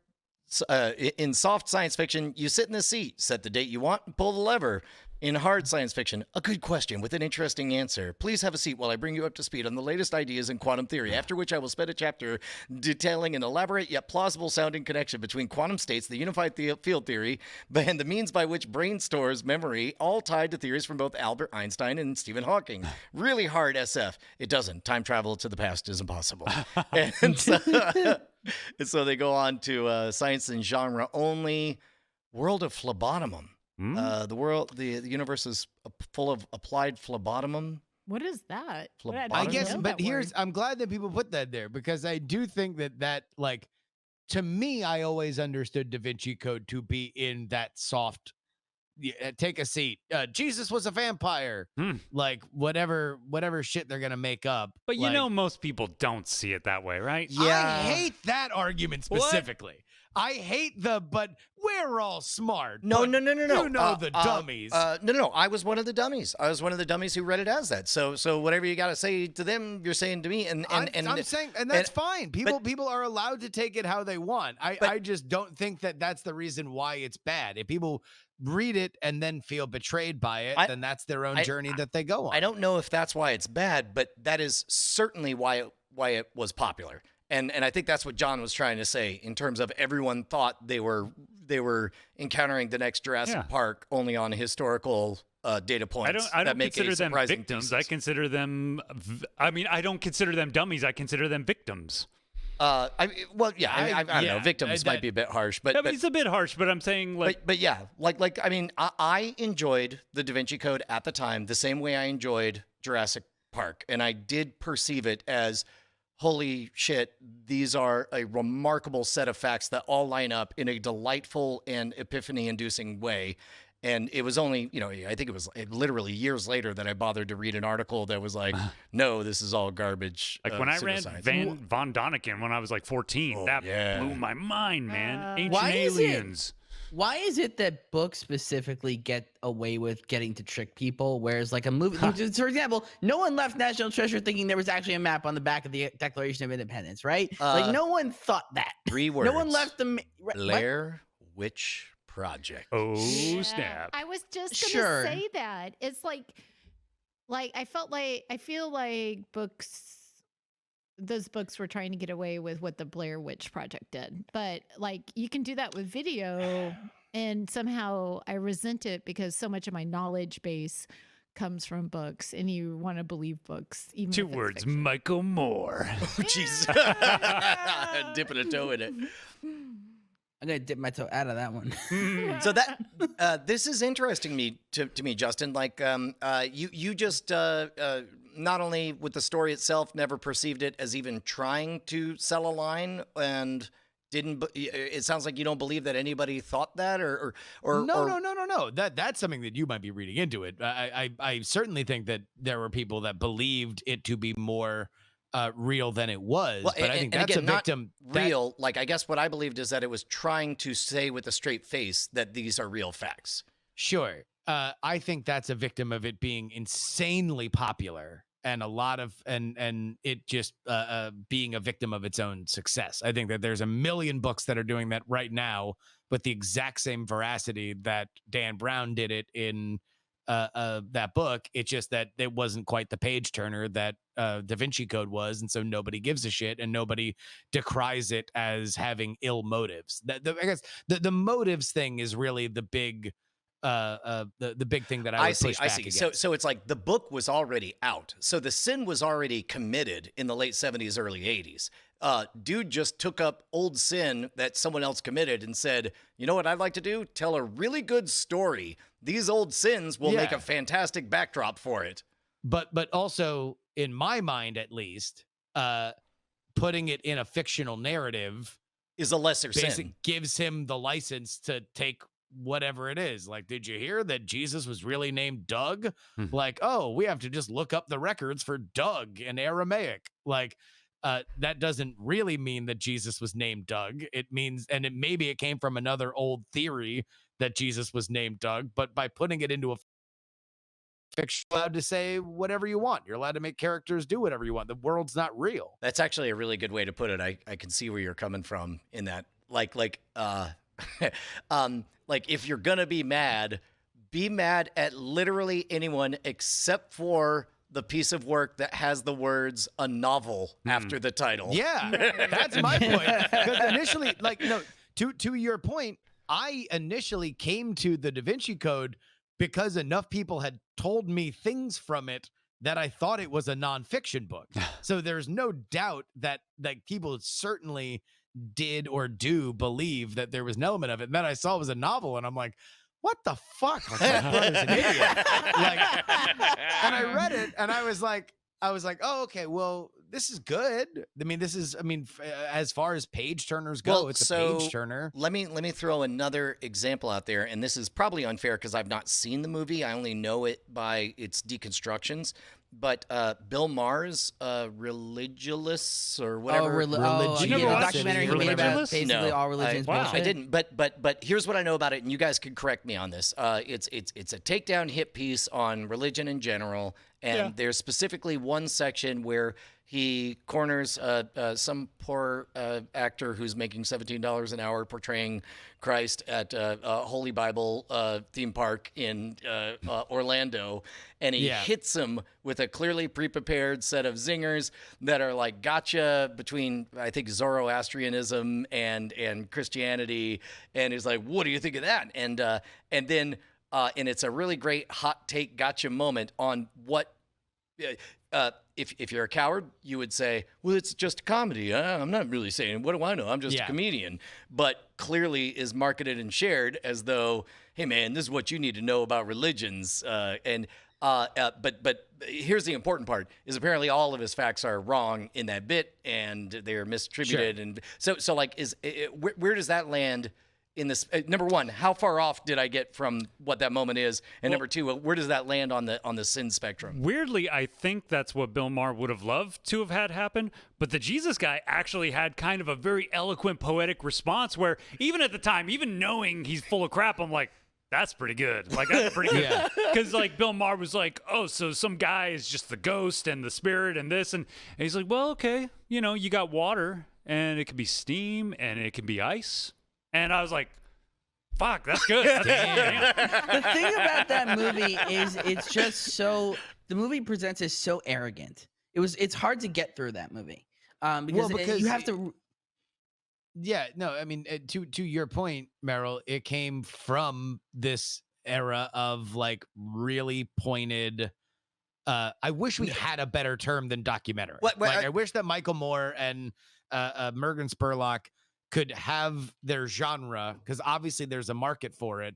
In soft science fiction, you sit in the seat, set the date you want, and pull the lever. In hard science fiction, a good question with an interesting answer. Please have a seat while I bring you up to speed on the latest ideas in quantum theory, after which I will spend a chapter detailing an elaborate yet plausible sounding connection between quantum states, the unified field theory, and the means by which brain stores memory, all tied to theories from both Albert Einstein and Stephen Hawking. Really hard SF. It doesn't. Time travel to the past is impossible. and so they go on to science and genre only, world of phlebotomum. The universe is full of applied phlebotomum. What is that? I guess, but I'm glad that people put that there, because I do think that like, to me, I always understood Da Vinci Code to be in that soft, take a seat. Jesus was a vampire. Like whatever shit they're gonna make up. But most people don't see it that way, right? Yeah. I hate that argument specifically. What? I hate but we're all smart. No. You know the dummies. No. I was one of the dummies. I was one of the dummies who read it as that. So whatever you got to say to them, you're saying to me. And I'm saying, and that's fine. People are allowed to take it how they want. I just don't think that that's the reason why it's bad. If people read it and then feel betrayed by it, then that's their own journey that they go on. I don't know if that's why it's bad, but that is certainly why it was popular. And I think that's what John was trying to say, in terms of everyone thought they were encountering the next Jurassic Park only on historical data points. I don't consider them victims. Thesis. I consider them. I don't consider them dummies. I consider them victims. I don't know. Victims might be a bit harsh, but it's a bit harsh. But I'm saying I enjoyed the Da Vinci Code at the time the same way I enjoyed Jurassic Park, and I did perceive it as, holy shit, these are a remarkable set of facts that all line up in a delightful and epiphany-inducing way. And it was only, I think it was literally years later that I bothered to read an article that was like, no, this is all garbage. Like when I read Von Däniken when I was like 14, that blew my mind, man. Ancient aliens. Why is it that books specifically get away with getting to trick people, whereas like a movie, for example, no one left National Treasure thinking there was actually a map on the back of the Declaration of Independence, right? Like no one thought that. 3 words. No one left them. Blair Witch Project. Oh, snap. I was just going to say that. It's like I feel like those books were trying to get away with what the Blair Witch Project did. But like you can do that with video, and somehow I resent it because so much of my knowledge base comes from books, and you want to believe books. Even 2 words, Michael Moore. Jesus. Dipping a toe in it. I'm gonna dip my toe out of that one. So that this is interesting to me, Justin. Like you just not only with the story itself never perceived it as even trying to sell a line, and didn't. It sounds like you don't believe that anybody thought that, or no. That's something that you might be reading into it. I certainly think that there were people that believed it to be more real than it was. Well, but I think that's a victim. Real, like I guess what I believed is that it was trying to say with a straight face that these are real facts. Sure. I think that's a victim of it being insanely popular and a lot of and it just being a victim of its own success. I think that there's a million books that are doing that right now with the exact same veracity that Dan Brown did it in that book. It's just that it wasn't quite the page turner that Da Vinci Code was, and so nobody gives a shit and nobody decries it as having ill motives. I guess the motives thing is really the big the big thing that I would push back against. So it's like the book was already out. So the sin was already committed in the late 70s, early 80s. Dude just took up old sin that someone else committed and said, you know what I'd like to do? Tell a really good story. These old sins will make a fantastic backdrop for it. But also, in my mind at least, putting it in a fictional narrative Is a lesser sin. basically gives him the license to take whatever it is. Like, did you hear that Jesus was really named Doug? Like, oh, we have to just look up the records for Doug in Aramaic. Like, that doesn't really mean that Jesus was named Doug. It means, and maybe it came from another old theory that Jesus was named Doug, but by putting it into a fiction, you're allowed to say whatever you want. You're allowed to make characters do whatever you want. The world's not real. That's actually a really good way to put it. I can see where you're coming from in that. Like if you're gonna be mad at literally anyone except for the piece of work that has the words "a novel" after the title. Yeah, that's my point. Because initially, to your point, I initially came to the Da Vinci Code because enough people had told me things from it that I thought it was a nonfiction book. So there's no doubt that people certainly did or do believe that there was an element of it. And then I saw it was a novel, and I'm like, what the fuck? Like, my brother's an idiot. And I read it, and I was like, oh, okay, well, this is good. As far as page turners go, it's a page turner. Let me throw another example out there, and this is probably unfair because I've not seen the movie. I only know it by its deconstructions. But Bill Maher's Religulous or whatever. The documentary he made about basically all religions. I didn't. But here's what I know about it, and you guys can correct me on this. It's a takedown hit piece on religion in general, and there's specifically one section where he corners some poor actor who's making $17 an hour portraying Christ at a Holy Bible theme park in Orlando, and he hits him with a clearly pre-prepared set of zingers that are like gotcha between, I think, Zoroastrianism and Christianity, and he's like, "What do you think of that?" And then it's a really great hot take gotcha moment on what. If you're a coward, you would say, well, it's just a comedy. I'm not really saying, what do I know? I'm just a comedian. But clearly is marketed and shared as though, hey, man, this is what you need to know about religions. But here's the important part, is apparently all of his facts are wrong in that bit, and they're misattributed. Sure. And so like, where does that land in this? Number one, how far off did I get from what that moment is? And number two, where does that land on the sin spectrum? Weirdly, I think that's what Bill Maher would have loved to have had happen. But the Jesus guy actually had kind of a very eloquent, poetic response where even at the time, even knowing he's full of crap, I'm like, that's pretty good. Like, that's pretty good. Because, like, Bill Maher was like, oh, so some guy is just the ghost and the spirit and this. And he's like, well, okay, you got water, and it can be steam, and it can be ice. And I was like, fuck, that's good. Damn. The thing about that movie is it's just so, the movie presents as so arrogant. It's hard to get through that movie. Because you have to. Yeah, no, I mean, to your point, Meryl, it came from this era of like really pointed. I wish we had a better term than documentary. I wish that Michael Moore and Mergen Spurlock could have their genre, because obviously there's a market for it,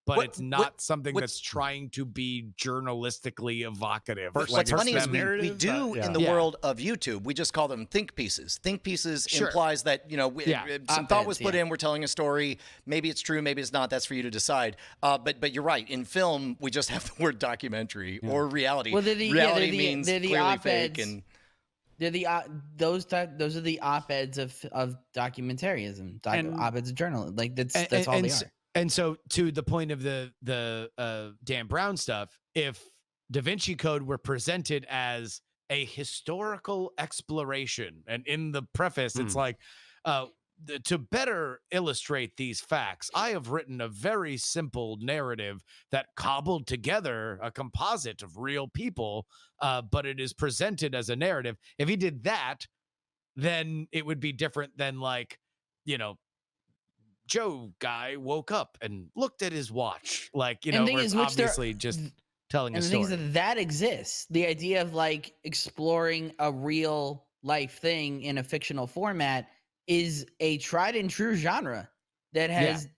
but it's not something that's trying to be journalistically evocative. What's funny is we do in the world of YouTube, we just call them think pieces. Think pieces implies that, some thought was put in, we're telling a story. Maybe it's true, maybe it's not. That's for you to decide. But you're right. In film, we just have the word documentary or reality. Well, reality means clearly fake. And those are the op-eds of documentarism, op-eds of journalism. Like that's all they are. And so, to the point of the Dan Brown stuff, if Da Vinci Code were presented as a historical exploration, and in the preface, it's like, to better illustrate these facts, I have written a very simple narrative that cobbled together a composite of real people, but it is presented as a narrative. If he did that, then it would be different than like, Joe guy woke up and looked at his watch. Like, it's obviously just telling a story. And the thing is that exists. The idea of like exploring a real life thing in a fictional format is a tried and true genre that has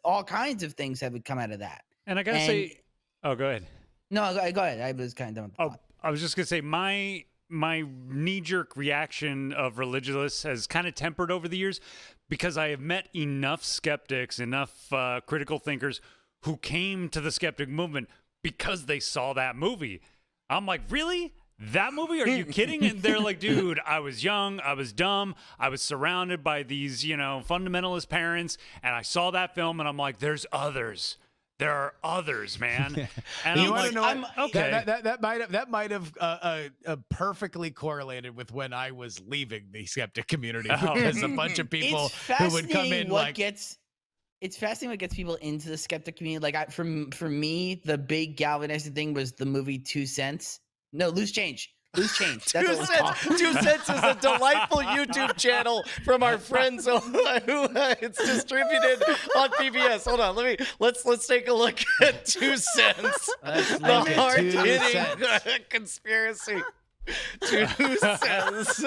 all kinds of things have come out of that. And I gotta say, oh, go ahead. No, go ahead. I was kind of done with the thought. I was just gonna say my my knee-jerk reaction of religious has kind of tempered over the years because I have met enough skeptics, enough critical thinkers who came to the skeptic movement because they saw that movie. I'm like, really? That movie? Are you kidding? And they're like, dude, I was young, I was dumb, I was surrounded by these, fundamentalist parents, and I saw that film, and I'm like, there's others. There are others, man. And You I'm want like, to know? okay. That might have perfectly correlated with when I was leaving the skeptic community because a bunch of people who would come in It's fascinating what gets people into the skeptic community. Like, for me, the big galvanizing thing was the movie 2 Cents. No, Loose Change. Loose Change. That's what it was called. 2 Cents is a delightful YouTube channel from our friends who it's distributed on PBS. Hold on, let's take a look at 2 Cents. The hard-hitting conspiracy. 2 Cents.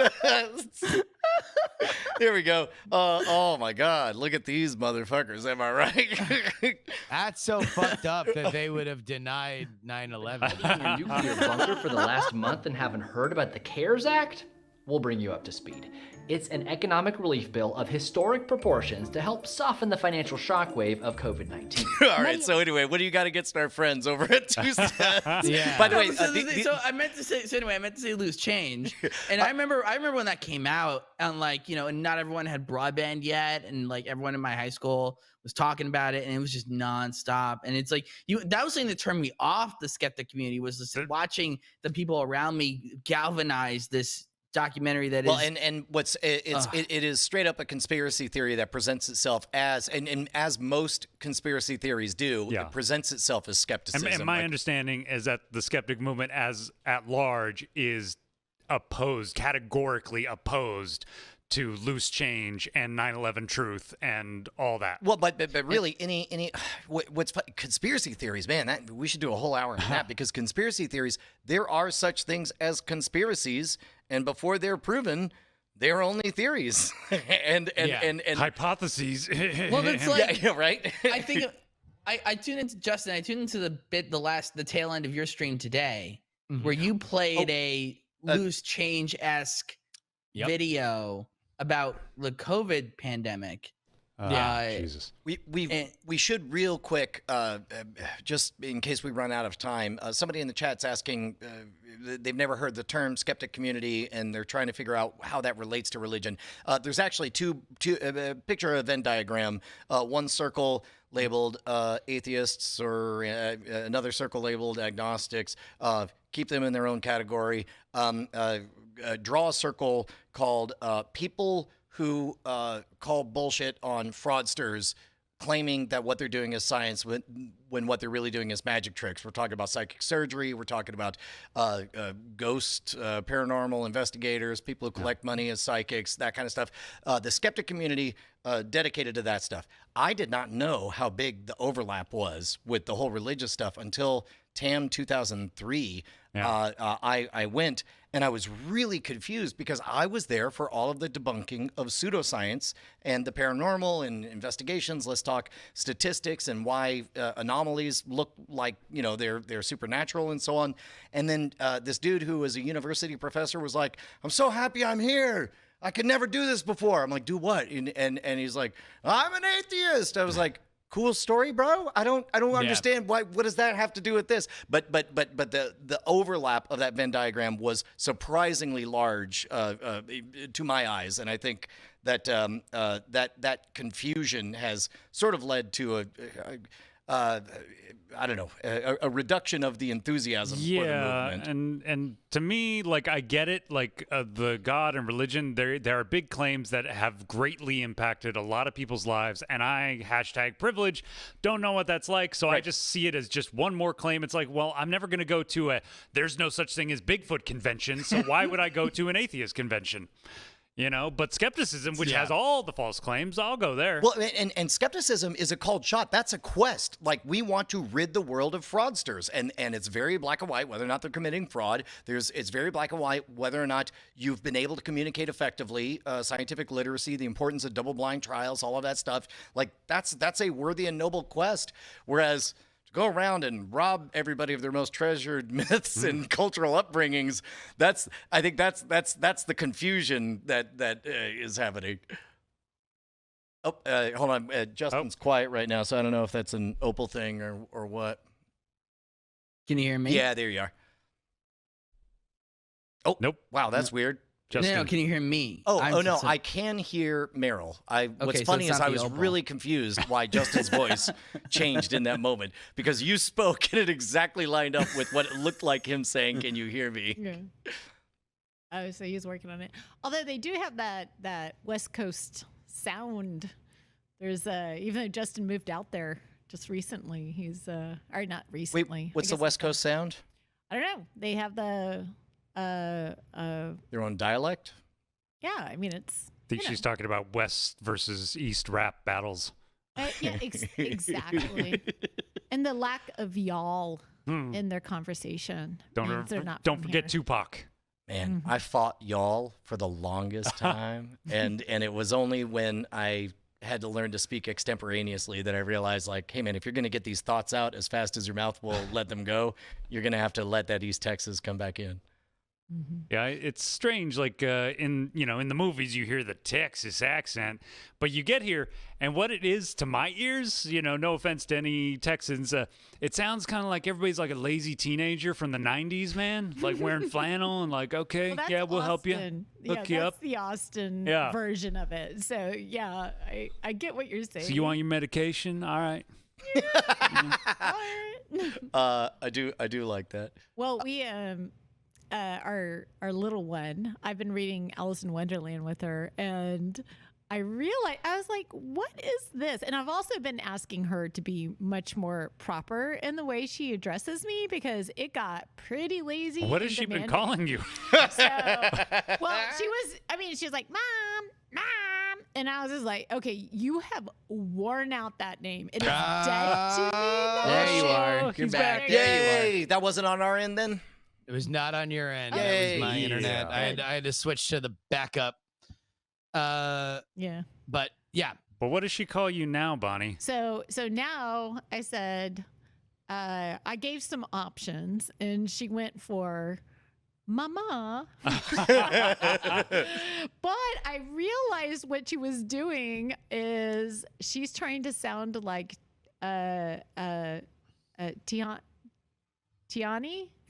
Here we go. Oh my God! Look at these motherfuckers. Am I right? That's so fucked up that they would have denied 9/11. In your nuclear bunker for the last month and haven't heard about the CARES Act? We'll bring you up to speed. It's an economic relief bill of historic proportions to help soften the financial shockwave of COVID-19. All right. So anyway, what do you got against our friends over at 2 Cents? Yeah. By the way, I meant to say Loose Change, and I remember when that came out, and and not everyone had broadband yet, and everyone in my high school was talking about it, and it was just nonstop. And it's like that was something that turned me off the skeptic community, was just watching the people around me galvanize this documentary that well, is and what's it is straight up a conspiracy theory that presents itself as and as most conspiracy theories do, it presents itself as skepticism. And my understanding is that the skeptic movement as at large is categorically opposed to Loose Change and 9/11 Truth and all that. Well, but really, what's conspiracy theories, man? We should do a whole hour on that, because conspiracy theories, there are such things as conspiracies, and before they're proven, they're only theories and hypotheses. Well, it's like right. I think I tuned into Justin. I tuned into the tail end of your stream today, where you played a Loose Change-esque video about the COVID pandemic. Jesus. We should real quick, just in case we run out of time. Somebody in the chat's asking, they've never heard the term skeptic community, and they're trying to figure out how that relates to religion. There's actually a picture of a Venn diagram. One circle labeled atheists, or another circle labeled agnostics. Keep them in their own category. Draw a circle called people who call bullshit on fraudsters, claiming that what they're doing is science when what they're really doing is magic tricks. We're talking about psychic surgery. We're talking about ghost paranormal investigators, people who collect money as psychics, that kind of stuff. The skeptic community dedicated to that stuff. I did not know how big the overlap was with the whole religious stuff until TAM 2003. I went, and I was really confused because I was there for all of the debunking of pseudoscience and the paranormal and investigations. Let's talk statistics and why anomalies look like, they're supernatural and so on. And then this dude who was a university professor was like, "I'm so happy I'm here. I could never do this before." I'm like, "Do what?" And he's like, "I'm an atheist." I was like, "Cool story, bro. I don't understand why. What does that have to do with this?" But the overlap of that Venn diagram was surprisingly large to my eyes, and I think that that confusion has sort of led to a reduction of the enthusiasm for the movement. And to me, I get it. The God and religion, there are big claims that have greatly impacted a lot of people's lives, and I #privilege don't know what that's like, so I just see it as just one more claim. It's like, well, I'm never going to go to there's no such thing as Bigfoot convention, so why would I go to an atheist convention? But skepticism, which has all the false claims, I'll go there. Well, and skepticism is a called shot. That's a quest. We want to rid the world of fraudsters, and it's very black and white whether or not they're committing fraud. It's very black and white whether or not you've been able to communicate effectively, scientific literacy, the importance of double-blind trials, all of that stuff. That's a worthy and noble quest. Whereas go around and rob everybody of their most treasured myths and cultural upbringings. I think that's the confusion that is happening. Oh, hold on. Justin's quiet right now, so I don't know if that's an Opal thing or what. Can you hear me? Yeah, there you are. Oh, Nope. Wow, that's weird. Justin. No, can you hear me? Oh no, I can hear Meryl. What's so funny it's is not I the was Opal. really confused why Justin's voice changed in that moment because you spoke and it exactly lined up with what it looked like him saying, "Can you hear me?" Yeah. Oh, so he's working on it. Although they do have that West Coast sound. There's even though Justin moved out there just recently, he's or not recently. Wait, what's the West Coast sound? I don't know. They have the Their own dialect? yeah. I mean, it's. I think she's talking about West versus East rap battles. Yeah, exactly. And the lack of y'all in their conversation. means they're not Don't from forget here. Tupac. Man, I fought y'all for the longest time, and it was only when I had to learn to speak extemporaneously that I realized, like, hey man, if you're gonna get these thoughts out as fast as your mouth will let them go, you're gonna have to let that East Texas come back in. Yeah, it's strange. Like in the movies, you hear the Texas accent, but you get here, and what it is to my ears, no offense to any Texans, it sounds kind of like everybody's like a lazy teenager from the '90s, man, like wearing flannel and like, okay, Well, that's yeah, we'll help you, Austin. hook Yeah, you that's up. the Austin Yeah. version of it. So yeah, I get what you're saying. So you want your medication? All right. I do like that. Well, we our little one. I've been reading Alice in Wonderland with her, and I realized I was like, "What is this?" And I've also been asking her to be much more proper in the way she addresses me because it got pretty lazy. What and has she been demanding. calling you? So, well, she was like, "Mom, Mom," and I was just like, "Okay, you have worn out that name. It is dead to me." now." There you are. You're He's back. back. There you are. Yay! That wasn't on our end then. It was not on your end. That Yay. was my internet. Yeah. I had to switch to the backup. Yeah. But yeah, But what does she call you now, Bonnie? So now I said, I gave some options, and she went for Mama. But I realized what she was doing is she's trying to sound like Tiani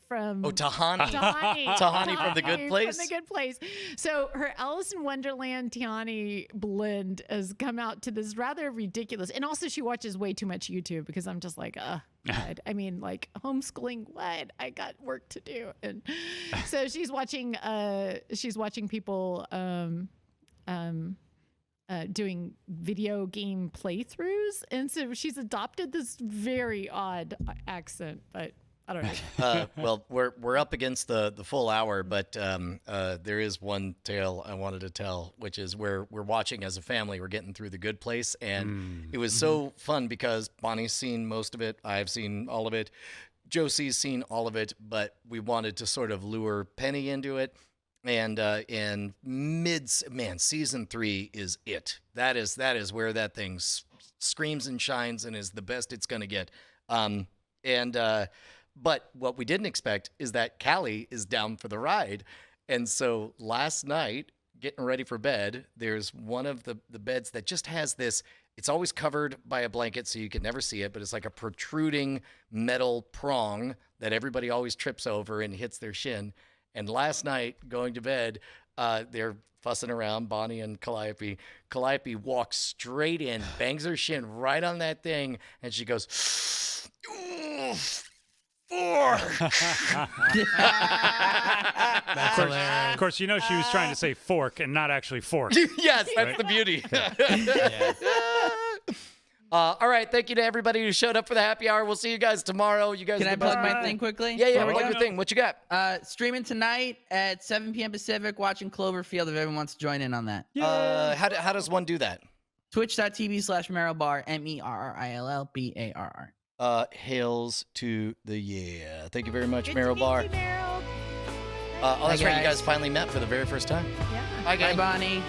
from Tahani. Tahani from The Good Place? From The Good Place. So her Alice in Wonderland Tiani blend has come out to this rather ridiculous. And also she watches way too much YouTube because I'm just like, God. I mean, like homeschooling, what? I got work to do. And so she's watching people doing video game playthroughs. And so she's adopted this very odd accent, but I don't know. Well, we're up against the full hour, but there is one tale I wanted to tell, which is we're watching as a family. We're getting through The Good Place, and it was so fun because Bonnie's seen most of it. I've seen all of it. Josie's seen all of it, but we wanted to sort of lure Penny into it. And season 3 is it. That is where that thing screams and shines and is the best it's gonna get. But what we didn't expect is that Callie is down for the ride. And so last night, getting ready for bed, there's one of the beds that just has this, it's always covered by a blanket so you can never see it, but it's like a protruding metal prong that everybody always trips over and hits their shin. And last night, going to bed, they're fussing around, Bonnie and Calliope. Calliope walks straight in, bangs her shin right on that thing, and she goes, "Oof. Fork." that's hilarious. Of course, she was trying to say fork and not actually fork. Yes, that's the beauty. Yeah. All right, thank you to everybody who showed up for the happy hour. We'll see you guys tomorrow. You guys Can are I the best plug my people. thing quickly? Yeah, Before we plug go? your thing. What you got? Streaming tonight at 7 p.m. Pacific, watching Cloverfield if everyone wants to join in on that. How does one do that? Twitch.tv/MerrillBar, MERRILLBARR. Hails to the yeah. Thank you very much, Good Meryl to Bar. meet you, Meryl. Oh, that's Hi, right. You guys. guys finally met for the very first time. Yeah. Hi, Bye, gang. Bonnie.